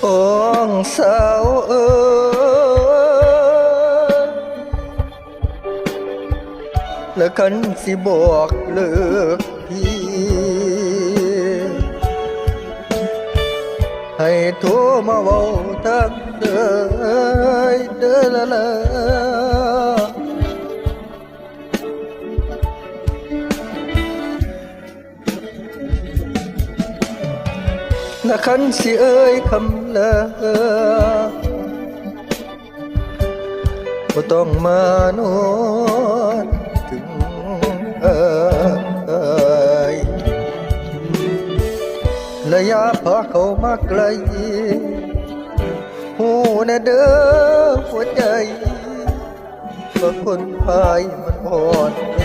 องสาวแล้วคันสิบอกเลิกพี่ให้โทรมาเว้าทักเด้อละและคันสิเอ่ยคำลาบ่ต้องมานอนถึงและอย่าพาเขามาไกลหูแน่เด้อหัวใจว่าคนพายมันอ่อนแอ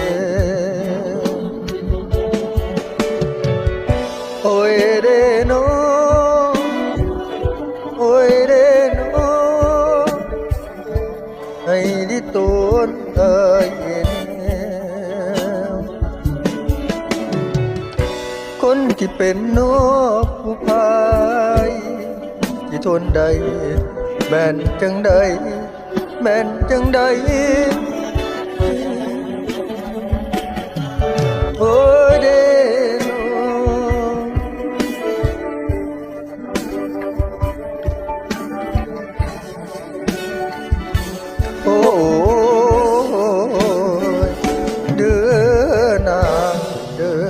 โอ้ยเด้อน้องโอ้ยเด้อน้องให้ดิตนเอ่ยคนที่เป็นนกผู้พายที่ทนได้แม่นจังใดแม่นจังใดโอ้ยเด้โอ้ยเด้อนางเด้อ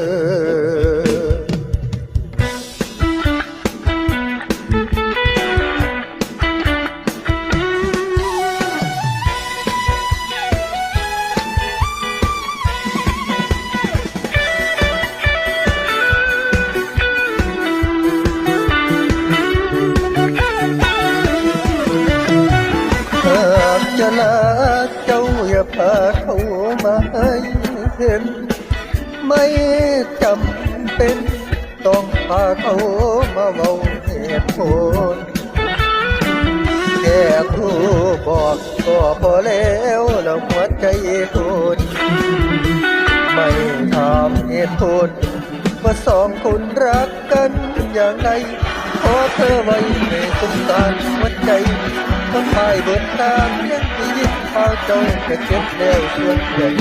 จะลาเจ้าอย่าพาเขามาให้เห็นไม่จำเป็นต้องพาเขามาเว้าเหตุผลแค่ครูบอกก็พอแล้วแล้วหัวใจคนไม่ถามเหตุผลว่าสองคนรักกันอย่างไรขอเธอไว้ในสงสารหัวใจคนพายเบิดตามยังได้ยินข่าวเจ้าจะเก็บแล้วชวนเพื่อน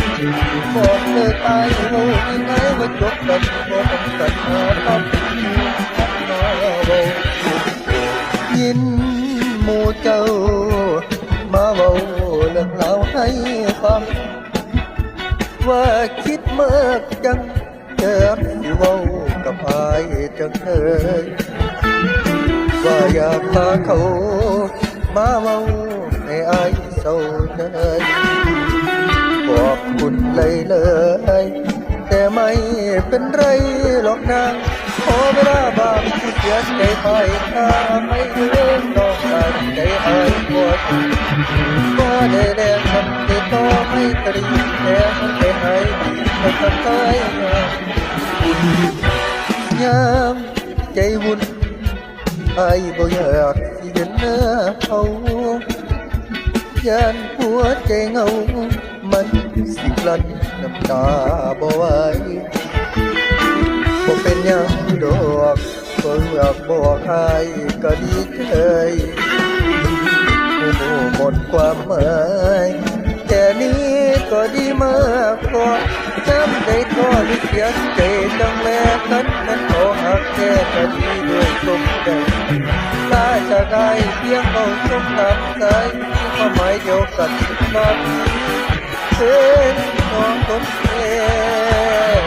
บอกเธอตายโง่ยังไงว่าจบกันบ่ต้องตัดมาทำมาเบายินหมู่เจ้ามาเบาเรื่องราวให้ฟังว่าคิดมากจังเจ็บที่เว้ากับพายจังเลยว่าอยากพาเขามาเมาให้อายเศร้าเลยขอบคุณเลยแต่ไม่เป็นไรหรอกนางขอเวลาบางที่เสียใจไปถ้าไม่เริ่มต้องการใจอายปวดก็ได้แรงทำได้ต่อไม่ตรีแต่มันไปหายดีไม่ทำใจยามใจวุ่นไอ้บ่อยากสิเห็นหน้าเขาย่านหัวใจเงามันสิกลั้นน้ำตาบ่ไหวบ่เป็นหยังดอกบ่อยากบอกใครก็ดีใจโอ้หมดความหมายแค่นี้ก็ดีมากพอจำได้ทอดเสียใจจังแลกันนั้นขอหักแค่คดีด้วยสมใจถ้าจะได้เพียงเอาสมน้ำใจที่ความหมายเดียวกันว่าเป็นของตนเอง